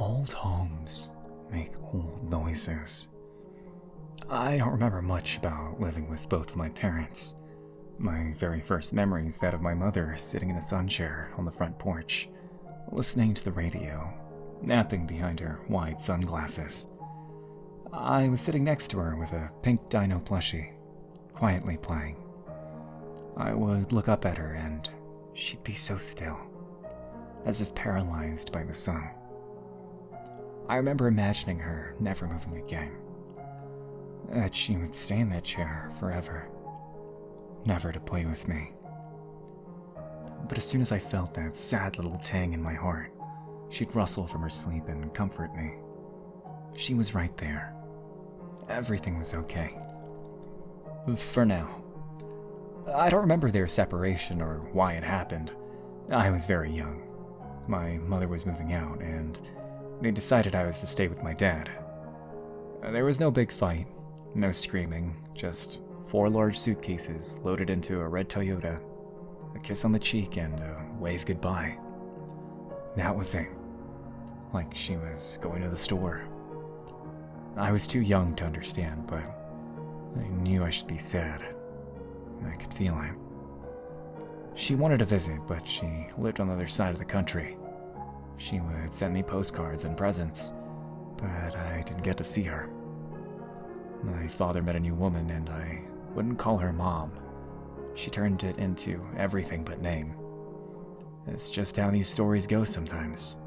Old homes make old noises. I don't remember much about living with both of my parents. My very first memory is that of my mother sitting in a sunchair on the front porch, listening to the radio, napping behind her wide sunglasses. I was sitting next to her with a pink dino plushie, quietly playing. I would look up at her and she'd be so still, as if paralyzed by the sun. I remember imagining her never moving again, that she would stay in that chair forever, never to play with me. But as soon as I felt that sad little tang in my heart, she'd rustle from her sleep and comfort me. She was right there. Everything was okay. For now. I don't remember their separation or why it happened. I was very young. My mother was moving out, and they decided I was to stay with my dad. There was no big fight, no screaming, just 4 large suitcases loaded into a red Toyota, a kiss on the cheek, and a wave goodbye. That was it. Like she was going to the store. I was too young to understand, but I knew I should be sad. I could feel it. She wanted to visit, but she lived on the other side of the country. She would send me postcards and presents, but I didn't get to see her. My father met a new woman, and I wouldn't call her mom. She turned it into everything but name. It's just how these stories go sometimes.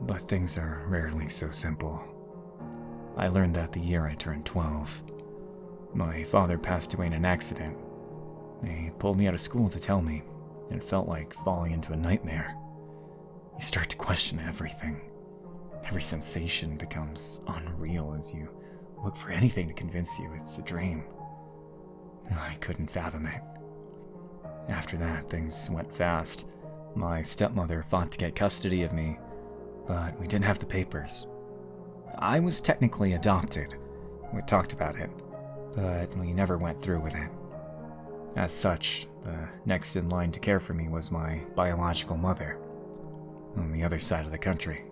But things are rarely so simple. I learned that the year I turned 12. My father passed away in an accident. They pulled me out of school to tell me, and it felt like falling into a nightmare. You start to question everything. Every sensation becomes unreal as you look for anything to convince you it's a dream. I couldn't fathom it. After that, things went fast. My stepmother fought to get custody of me, but we didn't have the papers. I was technically adopted. We talked about it, but we never went through with it. As such, the next in line to care for me was my biological mother, on the other side of the country.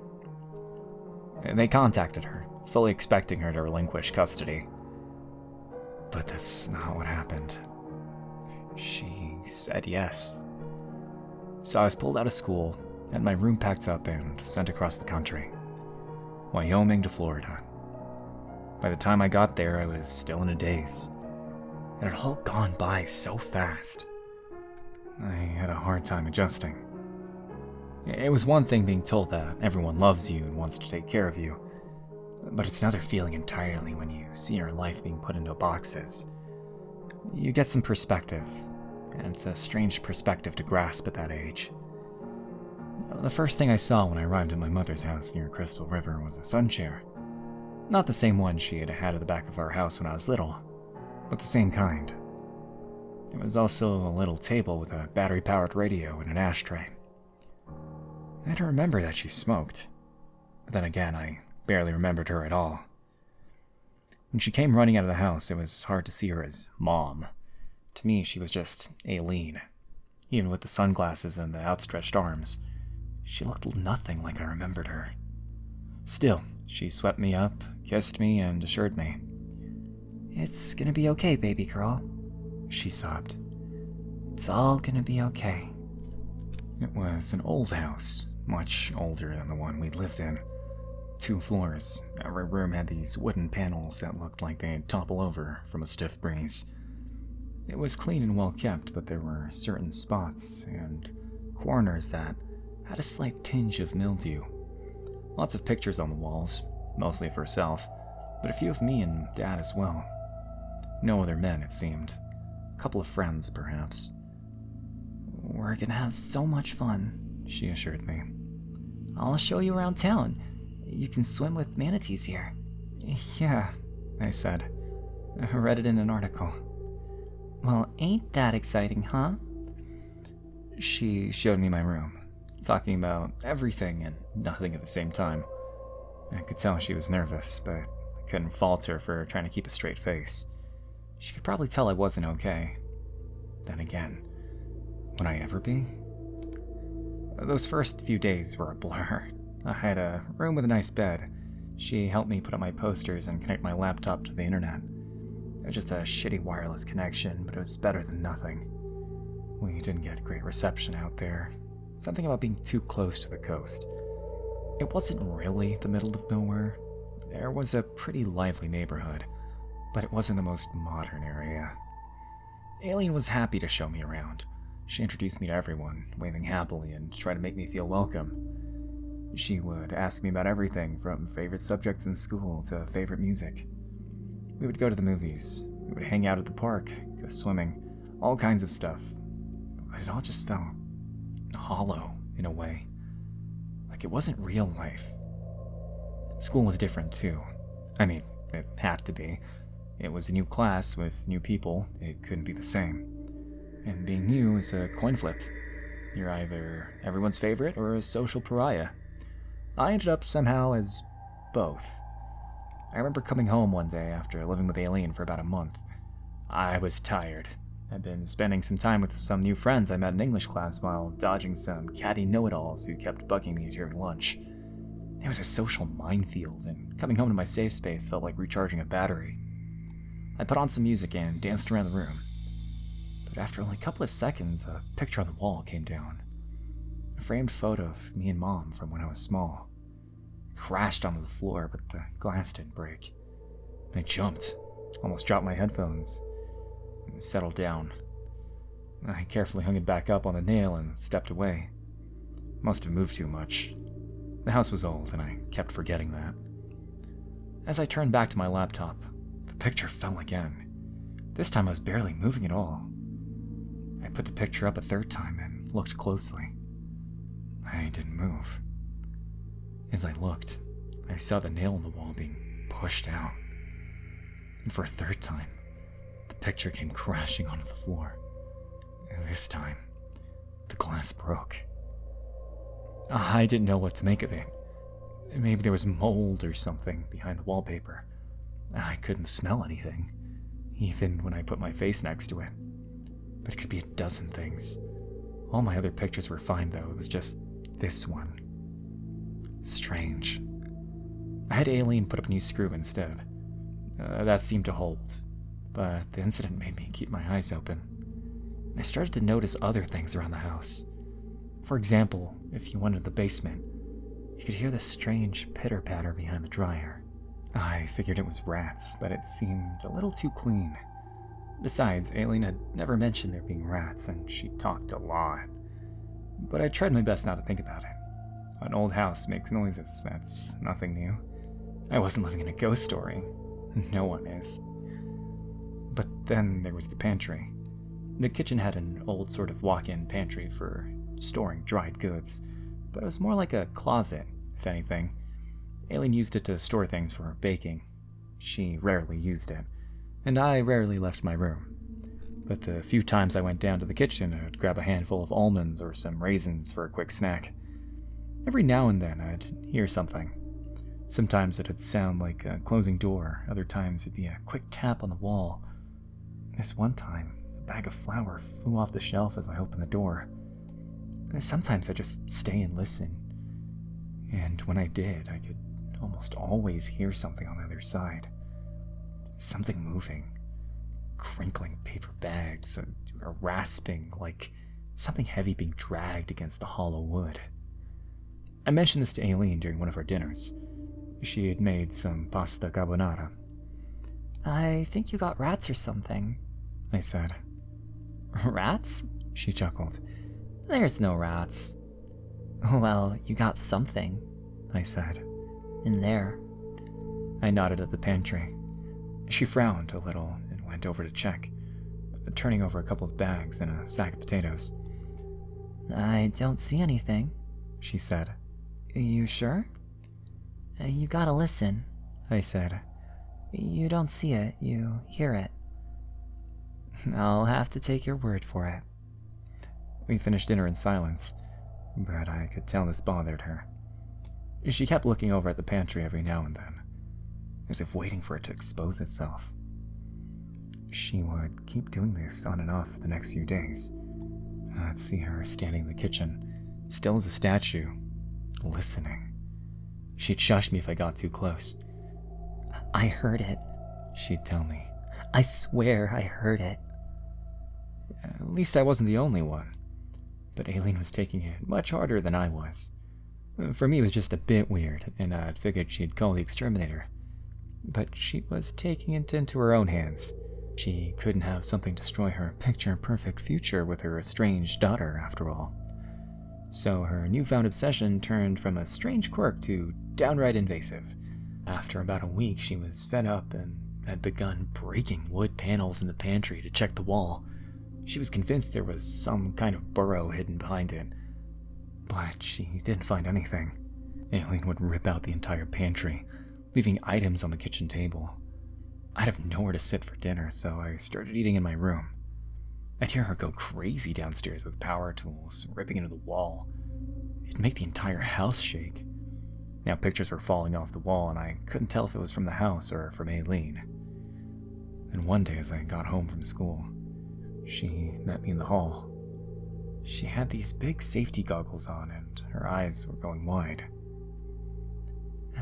They contacted her, fully expecting her to relinquish custody. But that's not what happened. She said yes. So I was pulled out of school, had my room packed up, and sent across the country. Wyoming to Florida. By the time I got there, I was still in a daze. It had all gone by so fast. I had a hard time adjusting. It was one thing being told that everyone loves you and wants to take care of you, but it's another feeling entirely when you see your life being put into boxes. You get some perspective, and it's a strange perspective to grasp at that age. The first thing I saw when I arrived at my mother's house near Crystal River was a sunchair. Not the same one she had at the back of our house when I was little, but the same kind. There was also a little table with a battery-powered radio and an ashtray. I don't remember that she smoked, but then again, I barely remembered her at all. When she came running out of the house, it was hard to see her as Mom. To me, she was just Aileen. Even with the sunglasses and the outstretched arms, she looked nothing like I remembered her. Still, she swept me up, kissed me, and assured me. "It's gonna be okay, baby girl," she sobbed. "It's all gonna be okay." It was an old house, much older than the one we'd lived in. 2 floors. Every room had these wooden panels that looked like they'd topple over from a stiff breeze. It was clean and well kept, but there were certain spots and corners that had a slight tinge of mildew. Lots of pictures on the walls, mostly of herself, but a few of me and Dad as well. No other men, it seemed. A couple of friends, perhaps. "We're gonna have so much fun," she assured me. "I'll show you around town. You can swim with manatees here." "Yeah," I said. "I read it in an article." "Well, ain't that exciting, huh?" She showed me my room, talking about everything and nothing at the same time. I could tell she was nervous, but I couldn't fault her for trying to keep a straight face. She could probably tell I wasn't okay. Then again, would I ever be? Those first few days were a blur. I had a room with a nice bed. She helped me put up my posters and connect my laptop to the internet. It was just a shitty wireless connection, but it was better than nothing. We didn't get great reception out there. Something about being too close to the coast. It wasn't really the middle of nowhere. There was a pretty lively neighborhood, but it wasn't the most modern area. Aileen was happy to show me around. She introduced me to everyone, waving happily and tried to make me feel welcome. She would ask me about everything from favorite subjects in school to favorite music. We would go to the movies, we would hang out at the park, go swimming, all kinds of stuff. But it all just felt hollow in a way. Like it wasn't real life. School was different too. I mean, it had to be. It was a new class with new people. It couldn't be the same. And being new is a coin flip. You're either everyone's favorite or a social pariah. I ended up somehow as both. I remember coming home one day after living with Aileen for about a month. I was tired. I'd been spending some time with some new friends I met in English class while dodging some catty know-it-alls who kept bugging me during lunch. It was a social minefield, and coming home to my safe space felt like recharging a battery. I put on some music and danced around the room. But after only a couple of seconds, a picture on the wall came down. A framed photo of me and Mom from when I was small. It crashed onto the floor, but the glass didn't break. I jumped, almost dropped my headphones, and settled down. I carefully hung it back up on the nail and stepped away. Must have moved too much. The house was old, and I kept forgetting that. As I turned back to my laptop, the picture fell again. This time I was barely moving at all. I put the picture up a third time and looked closely. I didn't move. As I looked, I saw the nail in the wall being pushed out. And for a third time, the picture came crashing onto the floor. And this time, the glass broke. I didn't know what to make of it. Maybe there was mold or something behind the wallpaper. I couldn't smell anything, even when I put my face next to it. But it could be a dozen things. All my other pictures were fine, though. It was just this one. Strange. I had Aileen put up a new screw instead. That seemed to hold, but the incident made me keep my eyes open. I started to notice other things around the house. For example, if you went into the basement, you could hear this strange pitter-patter behind the dryer. I figured it was rats, but it seemed a little too clean. Besides, Aileen had never mentioned there being rats, and she talked a lot. But I tried my best not to think about it. An old house makes noises, that's nothing new. I wasn't living in a ghost story. No one is. But then there was the pantry. The kitchen had an old sort of walk-in pantry for storing dried goods, but it was more like a closet, if anything. Aileen used it to store things for baking. She rarely used it, and I rarely left my room. But the few times I went down to the kitchen, I'd grab a handful of almonds or some raisins for a quick snack. Every now and then, I'd hear something. Sometimes it'd sound like a closing door, other times it'd be a quick tap on the wall. This one time, a bag of flour flew off the shelf as I opened the door. Sometimes I'd just stay and listen. And when I did, I could almost always hear something on the other side. Something moving. Crinkling paper bags, a rasping, like something heavy being dragged against the hollow wood. I mentioned this to Aileen during one of our dinners. She had made some pasta carbonara. "I think you got rats or something," I said. "Rats?" she chuckled. "There's no rats." "Well, you got something," I said. "In there." I nodded at the pantry. She frowned a little and went over to check, turning over a couple of bags and a sack of potatoes. "I don't see anything," she said. "You sure?" "You gotta listen," I said. "You don't see it, you hear it." "I'll have to take your word for it." We finished dinner in silence, but I could tell this bothered her. She kept looking over at the pantry every now and then, as if waiting for it to expose itself. She would keep doing this on and off for the next few days. I'd see her standing in the kitchen, still as a statue, listening. She'd shush me if I got too close. I heard it, she'd tell me. I swear I heard it. At least I wasn't the only one. But Aileen was taking it much harder than I was. For me, it was just a bit weird, and I'd figured she'd call the exterminator. But she was taking it into her own hands. She couldn't have something destroy her picture-perfect future with her estranged daughter, after all. So her newfound obsession turned from a strange quirk to downright invasive. After about a week, she was fed up and had begun breaking wood panels in the pantry to check the wall. She was convinced there was some kind of burrow hidden behind it. But she didn't find anything. Aileen would rip out the entire pantry, leaving items on the kitchen table. I'd have nowhere to sit for dinner, so I started eating in my room. I'd hear her go crazy downstairs with power tools, ripping into the wall. It'd make the entire house shake. Now pictures were falling off the wall, and I couldn't tell if it was from the house or from Aileen. And one day as I got home from school, she met me in the hall. She had these big safety goggles on, and her eyes were going wide.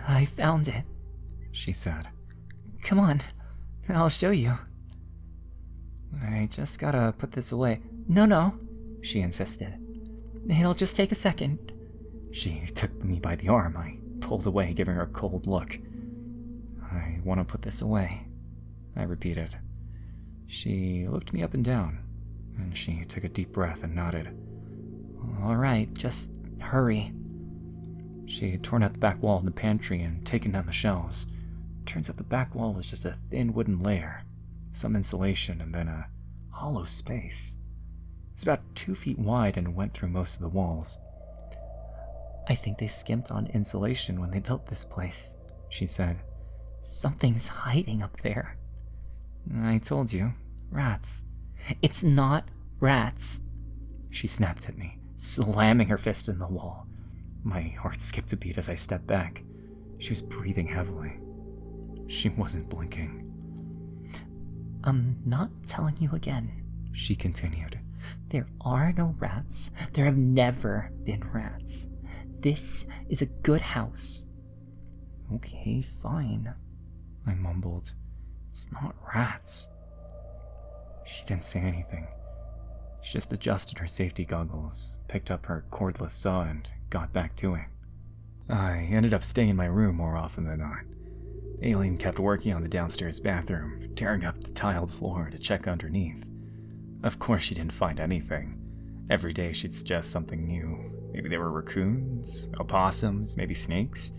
I found it, she said. Come on, I'll show you. I just gotta put this away. No, she insisted. It'll just take a second. She took me by the arm. I pulled away, giving her a cold look. I want to put this away, I repeated. She looked me up and down, and she took a deep breath and nodded. All right, just hurry. She had torn out the back wall of the pantry and taken down the shelves. Turns out the back wall was just a thin wooden layer, some insulation, and then a hollow space. It was about 2 feet wide and went through most of the walls. I think they skimped on insulation when they built this place, she said. Something's hiding up there. I told you, rats. It's not rats, she snapped at me, slamming her fist in the wall. My heart skipped a beat as I stepped back. She was breathing heavily. She wasn't blinking. I'm not telling you again, she continued. There are no rats. There have never been rats. This is a good house. Okay, fine, I mumbled. It's not rats. She didn't say anything. She just adjusted her safety goggles, picked up her cordless saw, and got back to it. I ended up staying in my room more often than not. Aileen kept working on the downstairs bathroom, tearing up the tiled floor to check underneath. Of course she didn't find anything. Every day she'd suggest something new. Maybe there were raccoons, opossums, maybe snakes.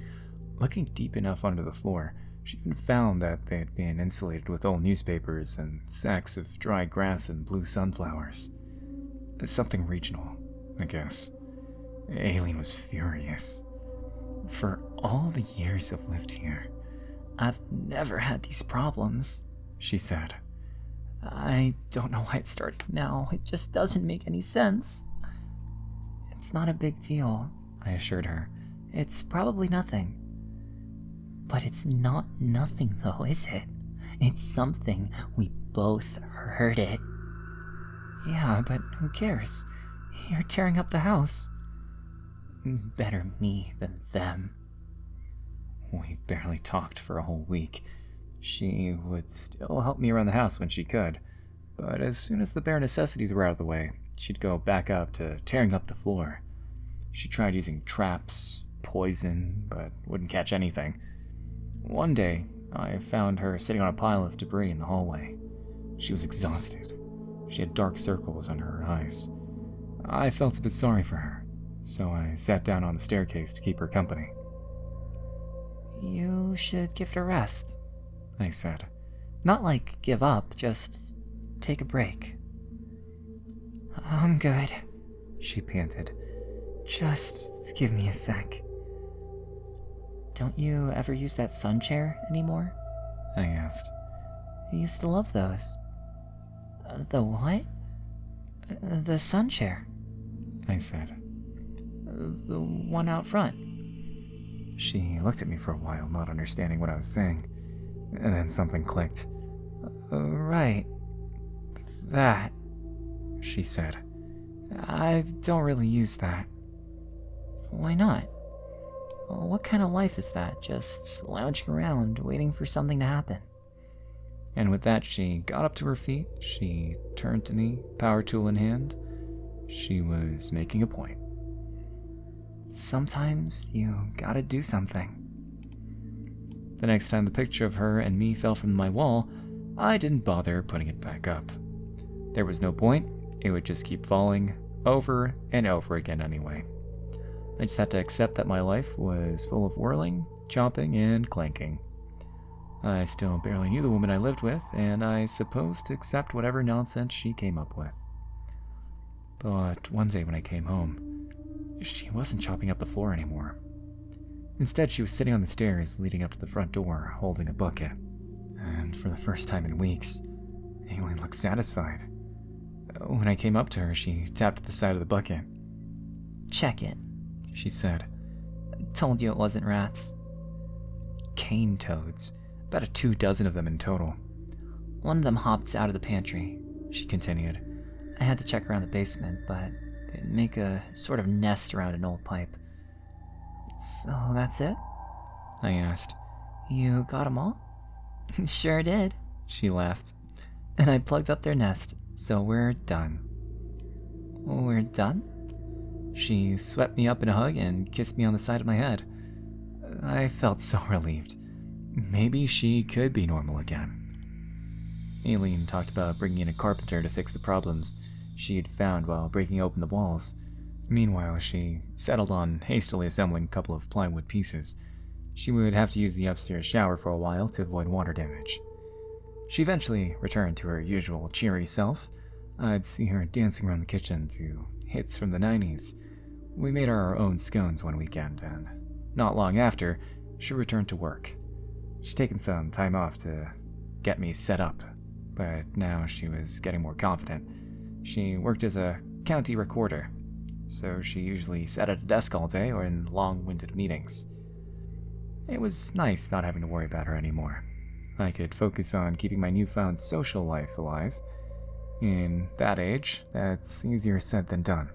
Looking deep enough under the floor, she even found that they had been insulated with old newspapers and sacks of dry grass and blue sunflowers. Something regional, I guess. Aileen was furious. For all the years I've lived here, I've never had these problems, she said. I don't know why it started now. It just doesn't make any sense. It's not a big deal, I assured her. It's probably nothing. But it's not nothing though, is it? It's something. We both heard it. Yeah, but who cares? You're tearing up the house. Better me than them. We barely talked for a whole week. She would still help me around the house when she could, but as soon as the bare necessities were out of the way, she'd go back up to tearing up the floor. She tried using traps, poison, but wouldn't catch anything. One day, I found her sitting on a pile of debris in the hallway. She was exhausted. She had dark circles under her eyes. I felt a bit sorry for her, so I sat down on the staircase to keep her company. You should give it a rest, I said. Not like give up, just take a break. I'm good, she panted. Just give me a sec. Don't you ever use that sunchair anymore? I asked. I used to love those. The what? The sunchair, I said. The one out front. She looked at me for a while, not understanding what I was saying. And then something clicked. Right. That, she said. I don't really use that. Why not? What kind of life is that? Just lounging around, waiting for something to happen. And with that, she got up to her feet. She turned to me, power tool in hand. She was making a point. Sometimes you gotta do something. The next time the picture of her and me fell from my wall, I didn't bother putting it back up. There was no point. It would just keep falling over and over again anyway. I just had to accept that my life was full of whirling, chopping, and clanking. I still barely knew the woman I lived with, and I supposed to accept whatever nonsense she came up with. But one day when I came home, she wasn't chopping up the floor anymore. Instead, she was sitting on the stairs leading up to the front door, holding a bucket. And for the first time in weeks, Aileen looked satisfied. When I came up to her, she tapped at the side of the bucket. Check it, She said. Told you it wasn't rats. Cane toads. About 24 of them in total. One of them hopped out of the pantry, She continued. I had to check around the basement, but they'd make a sort of nest around an old pipe. So that's it? I asked. You got 'em all? Sure did. She laughed. And I plugged up their nest, So we're done. We're done? She swept me up in a hug and kissed me on the side of my head. I felt so relieved. Maybe she could be normal again. Aileen talked about bringing in a carpenter to fix the problems she had found while breaking open the walls. Meanwhile, she settled on hastily assembling a couple of plywood pieces. She would have to use the upstairs shower for a while to avoid water damage. She eventually returned to her usual cheery self. I'd see her dancing around the kitchen to hits from the 90s. We made our own scones one weekend, and not long after, she returned to work. She'd taken some time off to get me set up, but now she was getting more confident. She worked as a county recorder, so she usually sat at a desk all day or in long-winded meetings. It was nice not having to worry about her anymore. I could focus on keeping my newfound social life alive. In that age, that's easier said than done.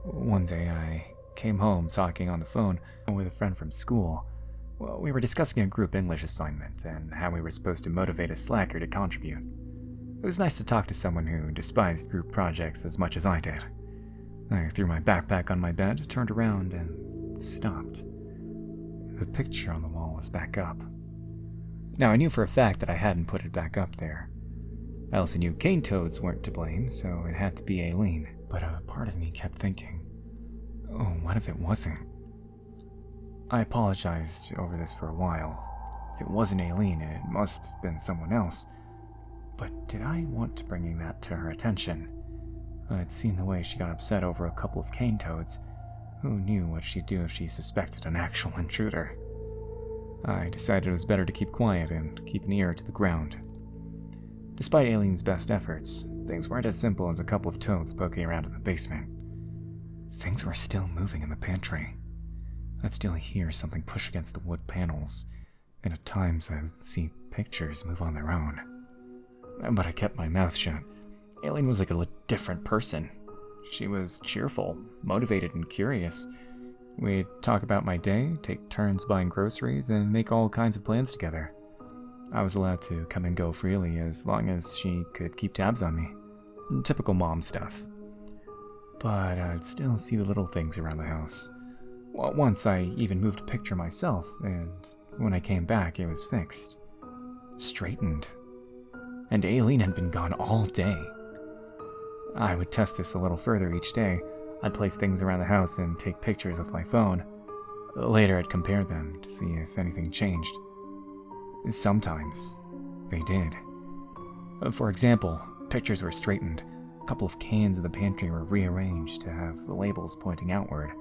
One day I came home talking on the phone with a friend from school. Well, we were discussing a group English assignment and how we were supposed to motivate a slacker to contribute. It was nice to talk to someone who despised group projects as much as I did. I threw my backpack on my bed, turned around, and stopped. The picture on the wall was back up. Now, I knew for a fact that I hadn't put it back up there. I also knew cane toads weren't to blame, so it had to be Aileen. But a part of me kept thinking, oh, what if it wasn't? I apologized over this for a while. If it wasn't Aileen, it must have been someone else. But did I want to bring that to her attention? I'd seen the way she got upset over a couple of cane toads. Who knew what she'd do if she suspected an actual intruder? I decided it was better to keep quiet and keep an ear to the ground. Despite Aileen's best efforts, things weren't as simple as a couple of toads poking around in the basement. Things were still moving in the pantry. I'd still hear something push against the wood panels, and at times I'd see pictures move on their own. But I kept my mouth shut. Aileen was like a different person. She was cheerful, motivated, and curious. We'd talk about my day, take turns buying groceries, and make all kinds of plans together. I was allowed to come and go freely as long as she could keep tabs on me. Typical mom stuff. But I'd still see the little things around the house. Once I even moved a picture myself, and when I came back it was fixed. Straightened. And Aileen had been gone all day. I would test this a little further each day. I'd place things around the house and take pictures with my phone. Later I'd compare them to see if anything changed. Sometimes they did. For example, pictures were straightened. A couple of cans in the pantry were rearranged to have the labels pointing outward.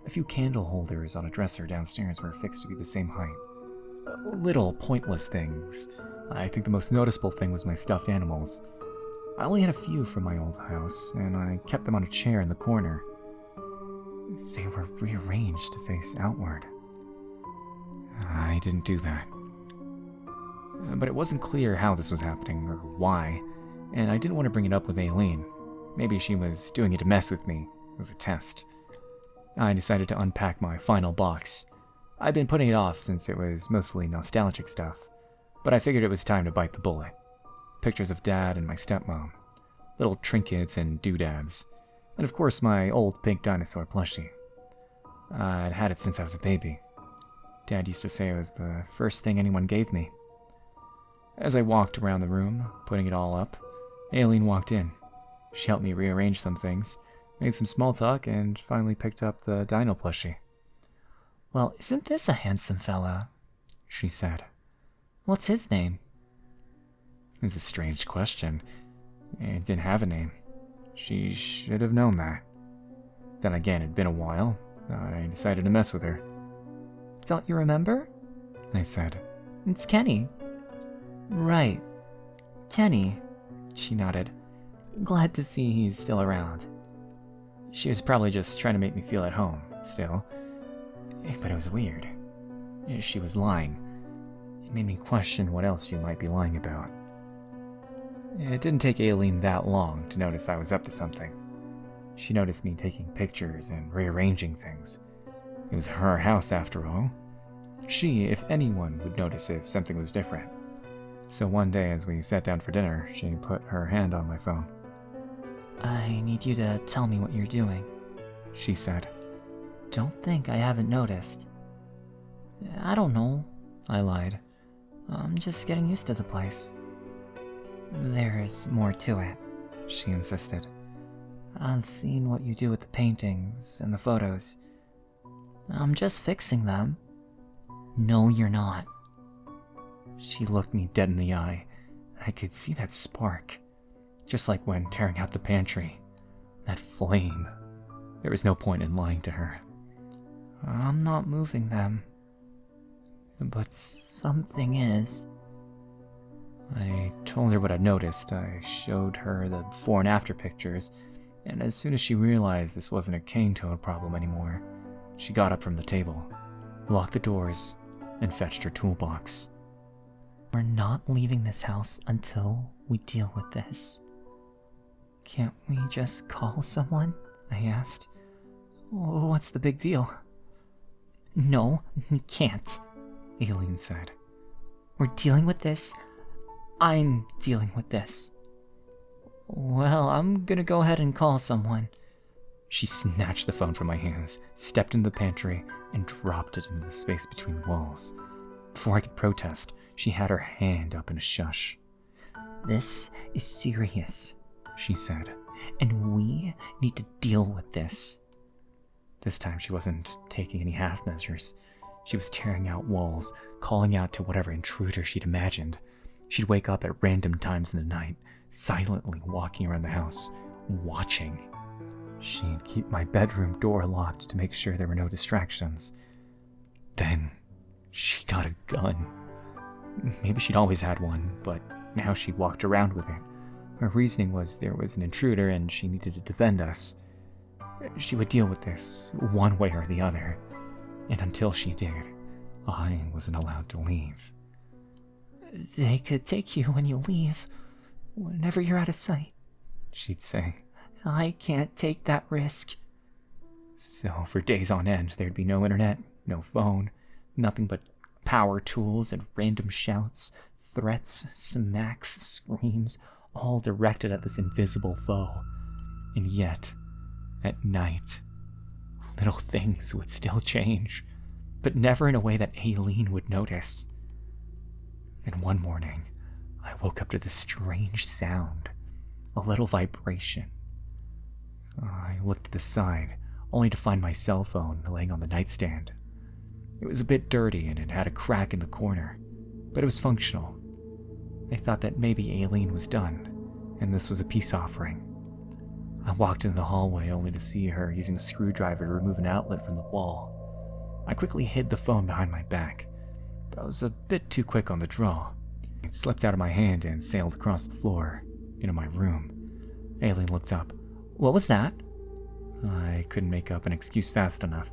A few candle holders on a dresser downstairs were fixed to be the same height. Little pointless things. I think the most noticeable thing was my stuffed animals. I only had a few from my old house, and I kept them on a chair in the corner. They were rearranged to face outward. I didn't do that. But it wasn't clear how this was happening or why, and I didn't want to bring it up with Aileen. Maybe she was doing it to mess with me, as a test. I decided to unpack my final box. I'd been putting it off since it was mostly nostalgic stuff, but I figured it was time to bite the bullet. Pictures of Dad and my stepmom, little trinkets and doodads, and of course my old pink dinosaur plushie. I'd had it since I was a baby. Dad used to say it was the first thing anyone gave me. As I walked around the room, putting it all up, Aileen walked in. She helped me rearrange some things, made some small talk, and finally picked up the dino plushie. "Well, isn't this a handsome fella?" she said. "What's his name?" It was a strange question. It didn't have a name. She should have known that. Then again, it'd been a while. I decided to mess with her. "Don't you remember?" I said. "It's Kenny." "Right. Kenny," she nodded. "Glad to see he's still around." She was probably just trying to make me feel at home, still. But it was weird. She was lying. It made me question what else she might be lying about. It didn't take Aileen that long to notice I was up to something. She noticed me taking pictures and rearranging things. It was her house, after all. She, if anyone, would notice if something was different. So one day, as we sat down for dinner, she put her hand on my phone. "I need you to tell me what you're doing," she said. "Don't think I haven't noticed." "I don't know," I lied. "I'm just getting used to the place." "There's more to it," she insisted. "I've seen what you do with the paintings and the photos. I'm just fixing them." "No, you're not." She looked me dead in the eye. I could see that spark, just like when tearing out the pantry. That flame. There was no point in lying to her. "I'm not moving them." "But something is." I told her what I'd noticed. I showed her the before and after pictures, and as soon as she realized this wasn't a cane toad problem anymore, she got up from the table, locked the doors, and fetched her toolbox. "We're not leaving this house until we deal with this." "Can't we just call someone?" I asked. "What's the big deal?" "No, we can't," Aileen said. "We're dealing with this. I'm dealing with this." "Well, I'm gonna go ahead and call someone." She snatched the phone from my hands, stepped into the pantry, and dropped it into the space between the walls. Before I could protest, she had her hand up in a shush. "This is serious," she said, "and we need to deal with this." This time she wasn't taking any half measures. She was tearing out walls, calling out to whatever intruder she'd imagined. She'd wake up at random times in the night, silently walking around the house, watching. She'd keep my bedroom door locked to make sure there were no distractions. Then she got a gun. Maybe she'd always had one, but now she walked around with it. Her reasoning was there was an intruder and she needed to defend us. She would deal with this, one way or the other. And until she did, I wasn't allowed to leave. "They could take you when you leave, whenever you're out of sight," she'd say. "I can't take that risk." So for days on end, there'd be no internet, no phone, nothing but power tools and random shouts, threats, smacks, screams, all directed at this invisible foe. And yet, at night, little things would still change, but never in a way that Aileen would notice. Then one morning, I woke up to this strange sound, a little vibration. I looked to the side, only to find my cell phone laying on the nightstand. It was a bit dirty and it had a crack in the corner, but it was functional. I thought that maybe Aileen was done, and this was a peace offering. I walked into the hallway only to see her using a screwdriver to remove an outlet from the wall. I quickly hid the phone behind my back, but I was a bit too quick on the draw. It slipped out of my hand and sailed across the floor, into my room. Aileen looked up. "What was that?" I couldn't make up an excuse fast enough.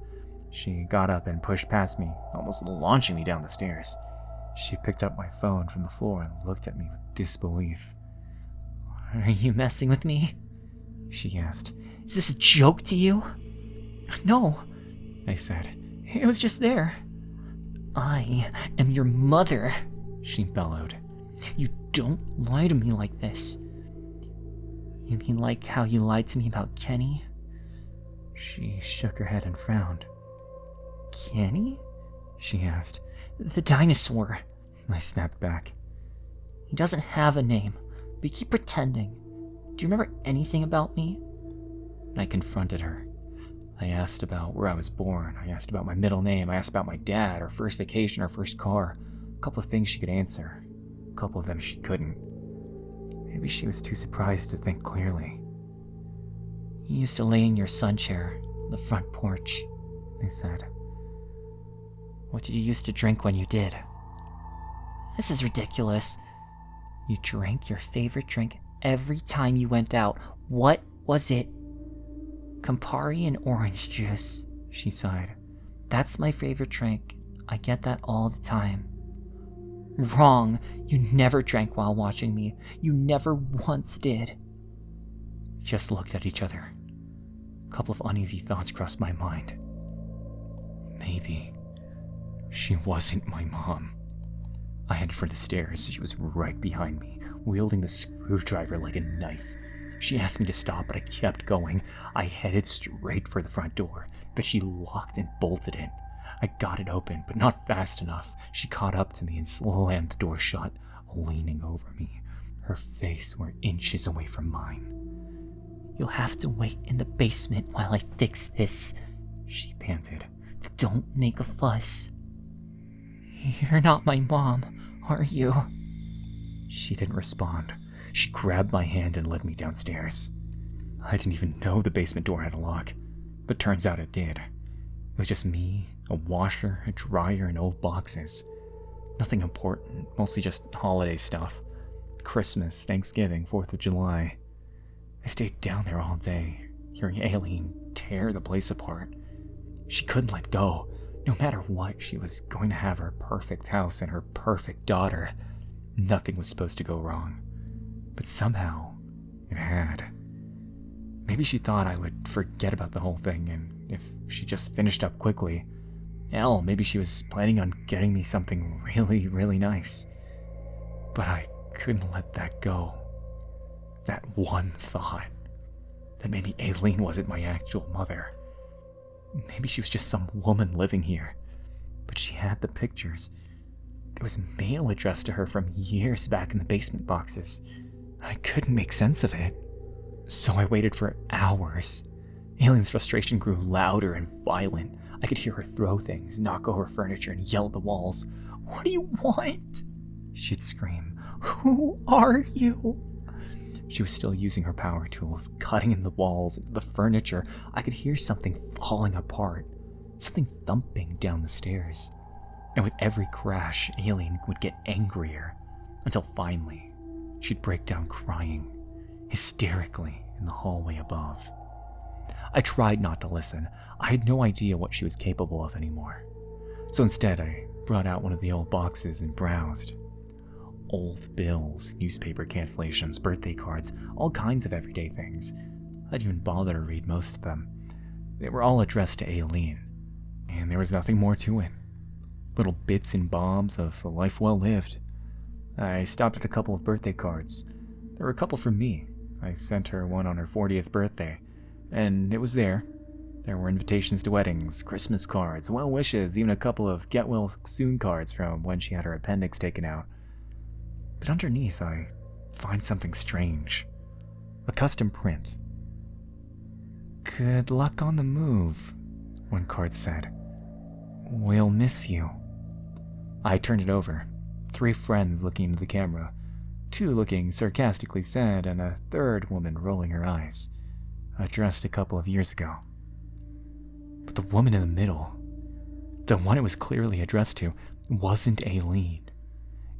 She got up and pushed past me, almost launching me down the stairs. She picked up my phone from the floor and looked at me with disbelief. "Are you messing with me?" she asked. "Is this a joke to you?" No, I said. It was just there. I am your mother, she bellowed. You don't lie to me like this. You mean like how you lied to me about Kenny? She shook her head and frowned. Kenny? She asked. The dinosaur, I snapped back. He doesn't have a name, but you keep pretending. Do you remember anything about me? I confronted her. I asked about where I was born. I asked about my middle name. I asked about my dad, our first vacation, our first car. A couple of things she could answer. A couple of them she couldn't. Maybe she was too surprised to think clearly. You used to lay in your sunchair on the front porch, I said. What did you used to drink when you did? This is ridiculous. You drank your favorite drink every time you went out. What was it? Campari and orange juice, she sighed. That's my favorite drink. I get that all the time. Wrong. You never drank while watching me. You never once did. We just looked at each other. A couple of uneasy thoughts crossed my mind. Maybe she wasn't my mom. I headed for the stairs. She was right behind me, wielding the screwdriver like a knife. She asked me to stop, but I kept going. I headed straight for the front door, but she locked and bolted it. I got it open, but not fast enough. She caught up to me and slammed the door shut, leaning over me. Her face were inches away from mine. You'll have to wait in the basement while I fix this, she panted. Don't make a fuss. You're not my mom, are you? She didn't respond. She grabbed my hand and led me downstairs. I didn't even know the basement door had a lock, but turns out it did. It was just me, a washer, a dryer, and old boxes. Nothing important, mostly just holiday stuff. Christmas, Thanksgiving, 4th of July. I stayed down there all day, hearing Aileen tear the place apart. She couldn't let go. No matter what, she was going to have her perfect house and her perfect daughter. Nothing was supposed to go wrong. But somehow, it had. Maybe she thought I would forget about the whole thing, and if she just finished up quickly, hell, maybe she was planning on getting me something really, really nice. But I couldn't let that go. That one thought. That maybe Aileen wasn't my actual mother. Maybe she was just some woman living here. But she had the pictures. There was mail addressed to her from years back in the basement boxes. I couldn't make sense of it. So I waited for hours. Aileen's frustration grew louder and violent. I could hear her throw things, knock over furniture, and yell at the walls. What do you want? She'd scream. Who are you? She was still using her power tools, cutting in the walls, the furniture. I could hear something falling apart, something thumping down the stairs. And with every crash, Aileen would get angrier, until finally, she'd break down crying, hysterically, in the hallway above. I tried not to listen. I had no idea what she was capable of anymore. So instead, I brought out one of the old boxes and browsed. Old bills, newspaper cancellations, birthday cards, all kinds of everyday things. I didn't even bother to read most of them. They were all addressed to Aileen, and there was nothing more to it. Little bits and bobs of a life well lived. I stopped at a couple of birthday cards. There were a couple from me. I sent her one on her 40th birthday, and it was there. There were invitations to weddings, Christmas cards, well wishes, even a couple of get well soon cards from when she had her appendix taken out. But underneath, I find something strange. A custom print. Good luck on the move, one card said. We'll miss you. I turned it over. 3 friends looking into the camera. 2 looking sarcastically sad, and a 3rd woman rolling her eyes. Addressed a couple of years ago. But the woman in the middle, the one it was clearly addressed to, wasn't Aileen.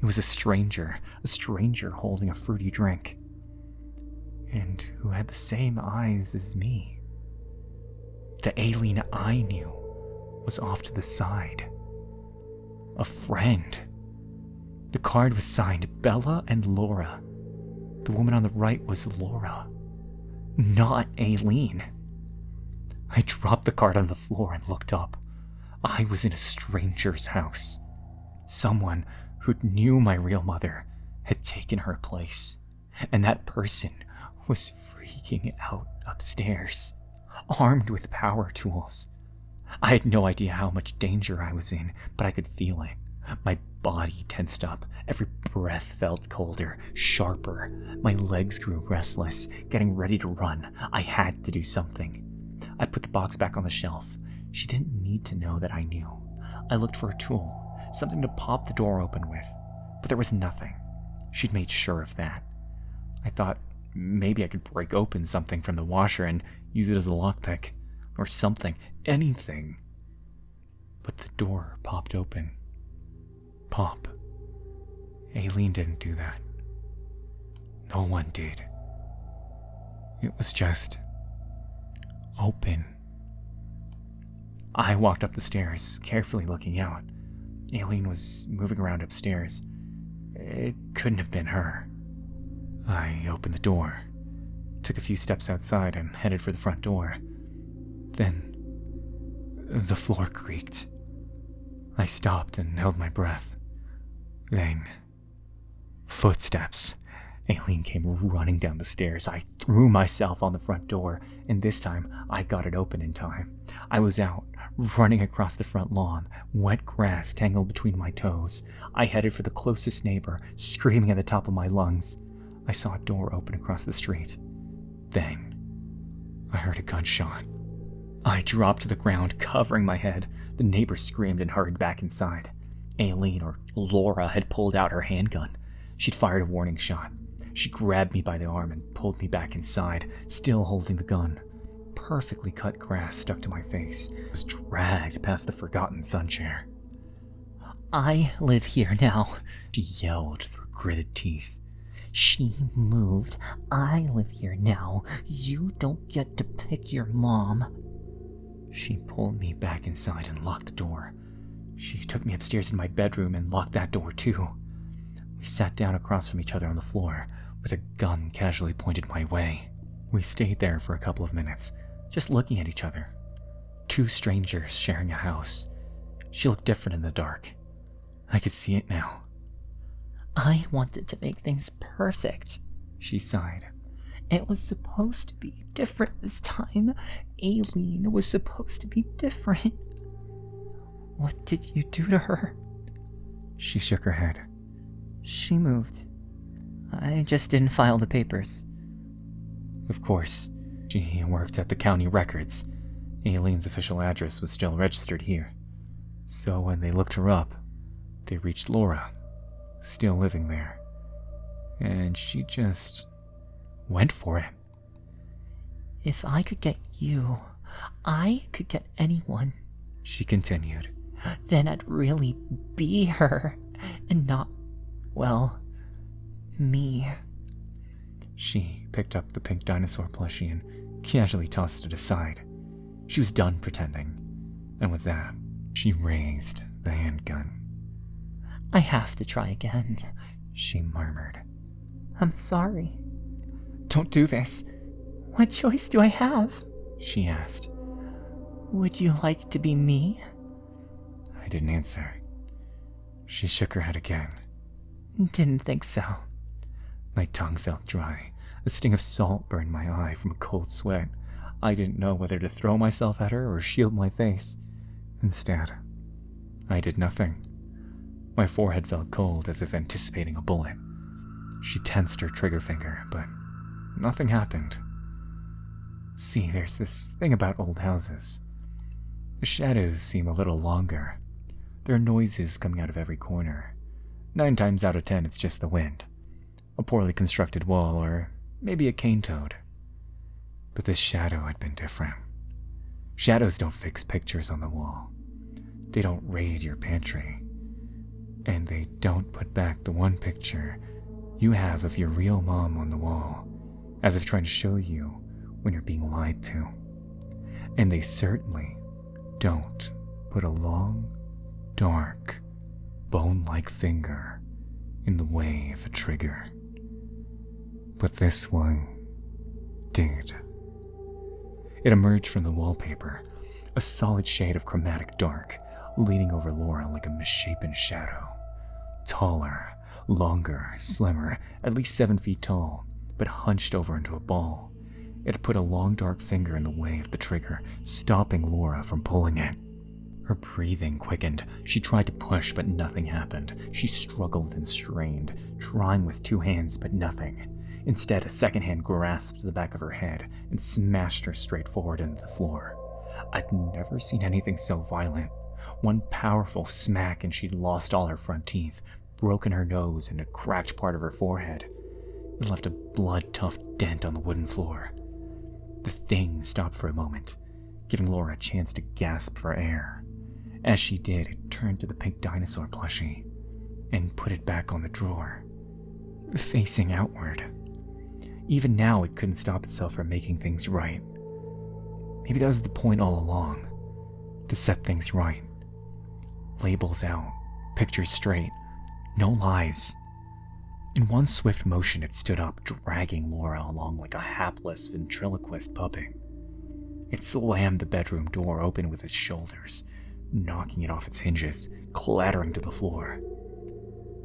It was a stranger holding a fruity drink. And who had the same eyes as me. The Aileen I knew was off to the side. A friend. The card was signed Bella and Laura. The woman on the right was Laura, not Aileen. I dropped the card on the floor and looked up. I was in a stranger's house. Someone who knew my real mother had taken her place, and that person was freaking out upstairs, armed with power tools. I had no idea how much danger I was in, but I could feel it. My body tensed up. Every breath felt colder, sharper. My legs grew restless, getting ready to run. I had to do something. I put the box back on the shelf. She didn't need to know that I knew. I looked for a tool, something to pop the door open with, but there was nothing. She'd made sure of that. I thought maybe I could break open something from the washer and use it as a lockpick, or something, anything. But the door popped open. Pop. Aileen didn't do that. No one did. It was just open. I walked up the stairs, carefully looking out. Aileen was moving around upstairs. It couldn't have been her. I opened the door, took a few steps outside, and headed for the front door. Then, the floor creaked. I stopped and held my breath. Then, footsteps. Aileen came running down the stairs. I threw myself on the front door, and this time I got it open in time. I was out, running across the front lawn, wet grass tangled between my toes. I headed for the closest neighbor, screaming at the top of my lungs. I saw a door open across the street. Then, I heard a gunshot. I dropped to the ground, covering my head. The neighbor screamed and hurried back inside. Aileen, or Laura, had pulled out her handgun. She'd fired a warning shot. She grabbed me by the arm and pulled me back inside, still holding the gun. Perfectly cut grass stuck to my face. I was dragged past the forgotten sunchair. I live here now. She yelled through gritted teeth. She moved. I live here now. You don't get to pick your mom. She pulled me back inside and locked the door. She took me upstairs in my bedroom and locked that door too. We sat down across from each other on the floor, with a gun casually pointed my way. We stayed there for a couple of minutes, just looking at each other. Two strangers sharing a house. She looked different in the dark. I could see it now. I wanted to make things perfect, she sighed. It was supposed to be different this time. Aileen was supposed to be different. What did you do to her? She shook her head. She moved. I just didn't file the papers. Of course, she worked at the county records. Aileen's official address was still registered here. So when they looked her up, they reached Laura, still living there. And she just went for it. If I could get you, I could get anyone, she continued. Then I'd really be her, and not, well, me. She picked up the pink dinosaur plushie and casually tossed it aside. She was done pretending, and with that, she raised the handgun. I have to try again, she murmured. I'm sorry. Don't do this. What choice do I have? She asked. Would you like to be me? I didn't answer. She shook her head again. Didn't think so. My tongue felt dry. A sting of salt burned my eye from a cold sweat. I didn't know whether to throw myself at her or shield my face. Instead, I did nothing. My forehead felt cold as if anticipating a bullet. She tensed her trigger finger, but nothing happened. See, there's this thing about old houses. The shadows seem a little longer. There are noises coming out of every corner. 9 times out of 10, it's just the wind. A poorly constructed wall, or maybe a cane toad. But this shadow had been different. Shadows don't fix pictures on the wall. They don't raid your pantry. And they don't put back the one picture you have of your real mom on the wall, as if trying to show you when you're being lied to. And they certainly don't put a long, dark, bone-like finger in the way of a trigger. But this one did. It emerged from the wallpaper, a solid shade of chromatic dark, leaning over Laura like a misshapen shadow. Taller, longer, slimmer, at least 7 feet tall, but hunched over into a ball. It had put a long dark finger in the way of the trigger, stopping Laura from pulling it. Her breathing quickened. She tried to push, but nothing happened. She struggled and strained, trying with 2 hands, but nothing. Instead, a second hand grasped the back of her head and smashed her straight forward into the floor. I'd never seen anything so violent. One powerful smack and she'd lost all her front teeth, broken her nose and a cracked part of her forehead. It left a blood-tufted dent on the wooden floor. The thing stopped for a moment, giving Laura a chance to gasp for air. As she did, it turned to the pink dinosaur plushie and put it back on the drawer, facing outward. Even now, it couldn't stop itself from making things right. Maybe that was the point all along, to set things right. Labels out, pictures straight, no lies. In one swift motion, it stood up, dragging Laura along like a hapless ventriloquist puppet. It slammed the bedroom door open with its shoulders, knocking it off its hinges, clattering to the floor.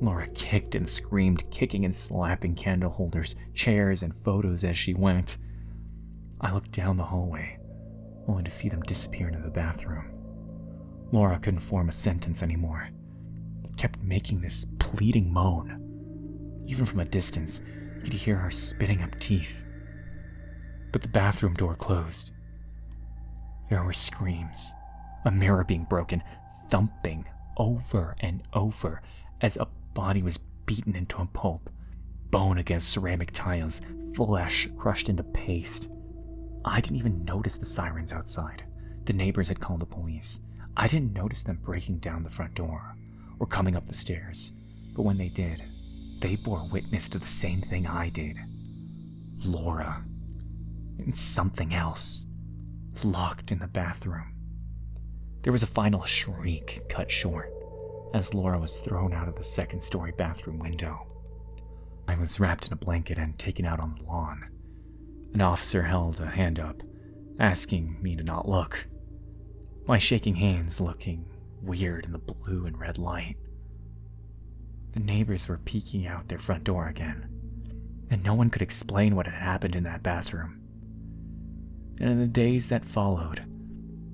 Laura kicked and screamed, kicking and slapping candle holders, chairs, and photos as she went. I looked down the hallway, only to see them disappear into the bathroom. Laura couldn't form a sentence anymore. It kept making this pleading moan. Even from a distance, you could hear her spitting up teeth. But the bathroom door closed. There were screams, a mirror being broken, thumping over and over as a body was beaten into a pulp, bone against ceramic tiles, flesh crushed into paste. I didn't even notice the sirens outside. The neighbors had called the police. I didn't notice them breaking down the front door or coming up the stairs, but when they did, they bore witness to the same thing I did. Laura, and something else, locked in the bathroom. There was a final shriek cut short as Laura was thrown out of the second-story bathroom window. I was wrapped in a blanket and taken out on the lawn. An officer held a hand up, asking me to not look. My shaking hands looking weird in the blue and red light. The neighbors were peeking out their front door again, and no one could explain what had happened in that bathroom. And in the days that followed,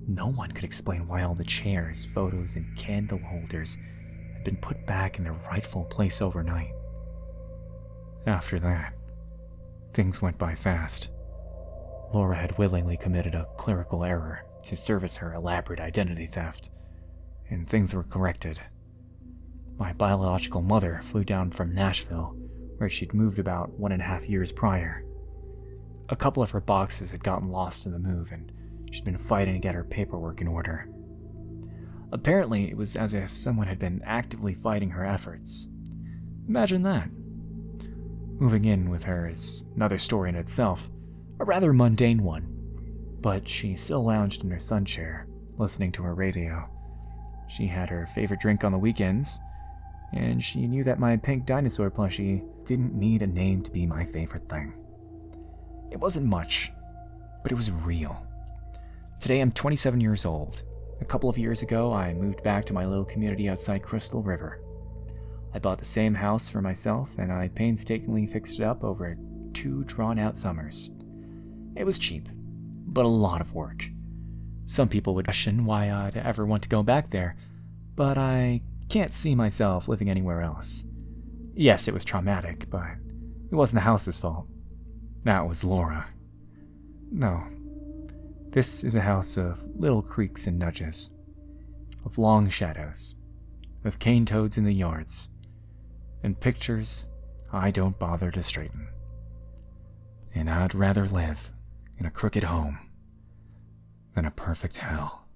no one could explain why all the chairs, photos, and candle holders had been put back in their rightful place overnight. After that, things went by fast. Laura had willingly committed a clerical error to service her elaborate identity theft, and things were corrected. My biological mother flew down from Nashville, where she'd moved about 1.5 years prior. A couple of her boxes had gotten lost in the move, and she'd been fighting to get her paperwork in order. Apparently, it was as if someone had been actively fighting her efforts. Imagine that. Moving in with her is another story in itself, a rather mundane one, but she still lounged in her sunchair, listening to her radio. She had her favorite drink on the weekends, and she knew that my pink dinosaur plushie didn't need a name to be my favorite thing. It wasn't much, but it was real. Today I'm 27 years old. A couple of years ago, I moved back to my little community outside Crystal River. I bought the same house for myself, and I painstakingly fixed it up over 2 drawn-out summers. It was cheap, but a lot of work. Some people would question why I'd ever want to go back there, but I can't see myself living anywhere else. Yes, it was traumatic, but it wasn't the house's fault. That was Laura. No. This is a house of little creaks and nudges, of long shadows, of cane toads in the yards, and pictures I don't bother to straighten. And I'd rather live in a crooked home than a perfect hell.